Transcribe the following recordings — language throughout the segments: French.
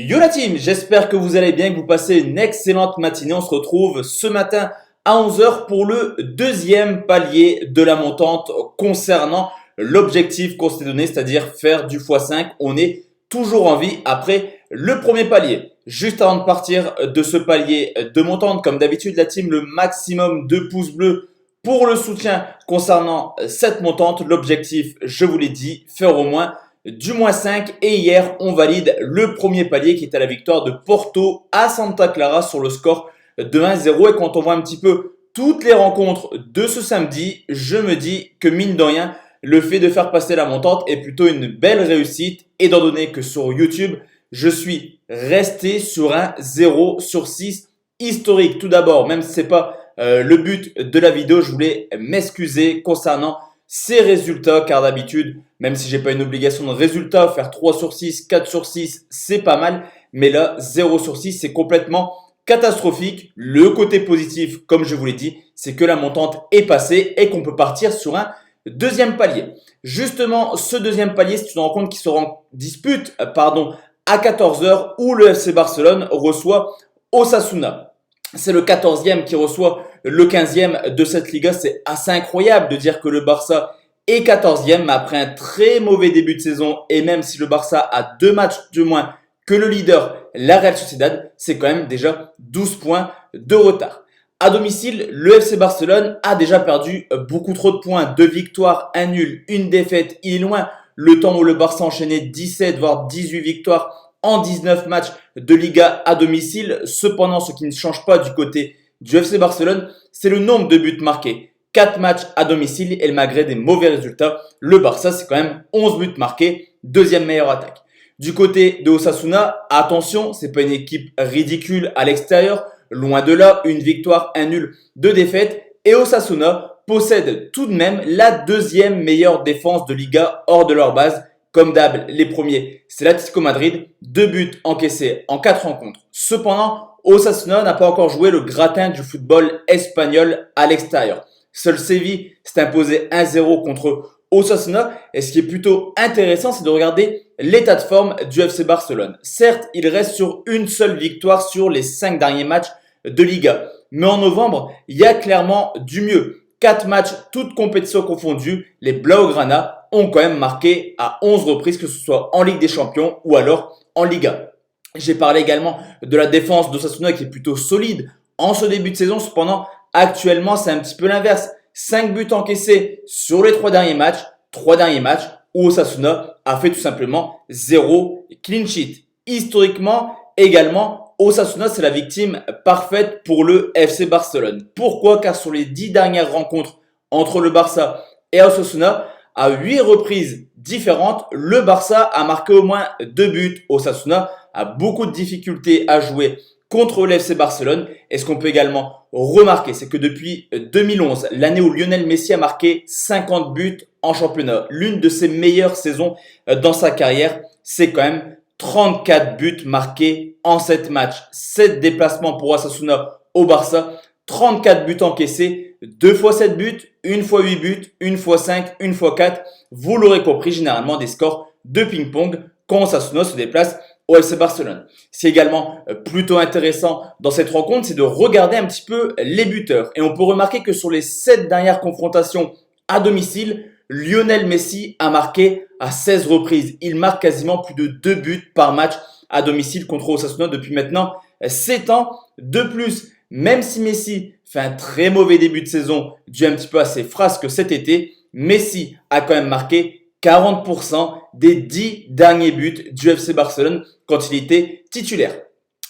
Yo la team, j'espère que vous allez bien, que vous passez une excellente matinée. On se retrouve ce matin à 11 heures pour le deuxième palier de la montante concernant l'objectif qu'on s'est donné, c'est-à-dire faire du x5. On est toujours en vie après le premier palier. Juste avant de partir de ce palier de montante, comme d'habitude la team, le maximum de pouces bleus pour le soutien concernant cette montante. L'objectif, je vous l'ai dit, faire au moins du -5 et hier on valide le premier palier qui était la victoire de Porto à Santa Clara sur le score de 1-0. Et quand on voit un petit peu toutes les rencontres de ce samedi, je me dis que mine de rien, le fait de faire passer la montante est plutôt une belle réussite, étant donné que sur YouTube, je suis resté sur un 0 sur 6 historique. Tout d'abord, même si ce n'est pas le but de la vidéo, je voulais m'excuser concernant ces résultats, car d'habitude, même si j'ai pas une obligation de résultat, faire 3 sur 6, 4 sur 6, c'est pas mal. Mais là, 0 sur 6, c'est complètement catastrophique. Le côté positif, comme je vous l'ai dit, c'est que la montante est passée et qu'on peut partir sur un deuxième palier. Justement, ce deuxième palier, c'est une rencontre qui sera en dispute à 14 heures où le FC Barcelone reçoit Osasuna. C'est le 14e qui reçoit le 15e de cette Liga. C'est assez incroyable de dire que le Barça est 14e, mais après un très mauvais début de saison, et même si le Barça a 2 matchs de moins que le leader, la Real Sociedad, c'est quand même déjà 12 points de retard. À domicile, le FC Barcelone a déjà perdu beaucoup trop de points. 2 victoires, 1 nul, 1 défaite. Il est loin le temps où le Barça enchaînait 17 voire 18 victoires en 19 matchs de Liga à domicile. Cependant, ce qui ne change pas du côté du FC Barcelone, c'est le nombre de buts marqués. 4 matchs à domicile et malgré des mauvais résultats, le Barça, c'est quand même 11 buts marqués, deuxième meilleure attaque. Du côté de Osasuna, attention, c'est pas une équipe ridicule à l'extérieur. Loin de là, une victoire, un nul, 2 défaites. Et Osasuna possède tout de même la deuxième meilleure défense de Liga hors de leur base. Comme d'hab, les premiers, c'est l'Atlético Madrid, 2 buts encaissés en 4 rencontres. Cependant, Osasuna n'a pas encore joué le gratin du football espagnol à l'extérieur. Seul Séville s'est imposé 1-0 contre Osasuna. Et ce qui est plutôt intéressant, c'est de regarder l'état de forme du FC Barcelone. Certes, il reste sur une seule victoire sur les 5 derniers matchs de Liga. Mais en novembre, il y a clairement du mieux. 4 matchs, toutes compétitions confondues, les Blaugrana ont quand même marqué à 11 reprises, que ce soit en Ligue des Champions ou alors en Liga. J'ai parlé également de la défense d'Osasuna qui est plutôt solide en ce début de saison. Cependant, actuellement, c'est un petit peu l'inverse. 5 buts encaissés sur les 3 derniers matchs. 3 derniers matchs où Osasuna a fait tout simplement 0 clean sheet. Historiquement, également, Osasuna, c'est la victime parfaite pour le FC Barcelone. Pourquoi? Car sur les 10 dernières rencontres entre le Barça et Osasuna, à 8 reprises différentes, le Barça a marqué au moins 2 buts. Osasuna a beaucoup de difficultés à jouer contre le FC Barcelone. Et ce qu'on peut également remarquer, c'est que depuis 2011, l'année où Lionel Messi a marqué 50 buts en championnat, l'une de ses meilleures saisons dans sa carrière, c'est quand même 34 buts marqués en 7 matchs. 7 déplacements pour Osasuna au Barça, 34 buts encaissés, 2 fois 7 buts, 1 fois 8 buts, 1 fois 5, 1 fois 4. Vous l'aurez compris, généralement des scores de ping-pong quand Osasuna se déplace au FC Barcelone. Ce qui est également plutôt intéressant dans cette rencontre, c'est de regarder un petit peu les buteurs. Et on peut remarquer que sur les 7 dernières confrontations à domicile, Lionel Messi a marqué à 16 reprises. Il marque quasiment plus de 2 buts par match à domicile contre Osasuna depuis maintenant 7 ans. De plus, même si Messi fait un très mauvais début de saison dû un petit peu à ses frasques cet été, Messi a quand même marqué 40% des 10 derniers buts du FC Barcelone quand il était titulaire.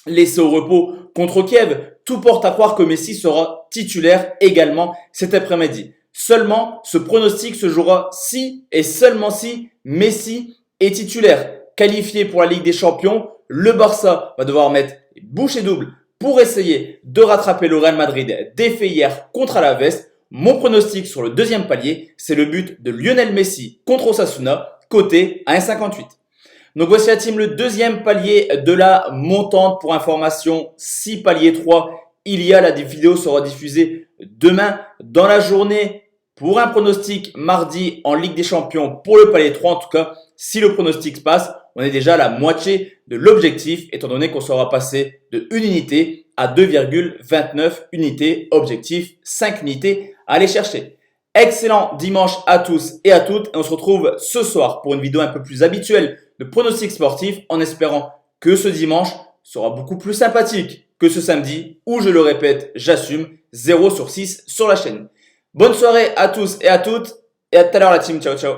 Laissé au repos contre Kiev, tout porte à croire que Messi sera titulaire également cet après-midi. Seulement, ce pronostic se jouera si et seulement si Messi est titulaire. Qualifié pour la Ligue des Champions, le Barça va devoir mettre bouchée double pour essayer de rattraper le Real Madrid défait hier contre Alaves. Mon pronostic sur le deuxième palier, c'est le but de Lionel Messi contre Osasuna, coté à 1,58. Donc voici la team, le deuxième palier de la montante. Pour information, 6 paliers 3, il y a, la vidéo sera diffusée demain dans la journée pour un pronostic mardi en Ligue des Champions pour le palier 3. En tout cas, si le pronostic passe, on est déjà à la moitié de l'objectif, étant donné qu'on sera passé de 1 unité à 2,29 unités. Objectif, 5 unités à aller chercher. Excellent dimanche à tous et à toutes. Et on se retrouve ce soir pour une vidéo un peu plus habituelle de pronostic sportif, en espérant que ce dimanche sera beaucoup plus sympathique que ce samedi où, je le répète, j'assume 0 sur 6 sur la chaîne. Bonne soirée à tous et à toutes et à tout à l'heure la team. Ciao, ciao.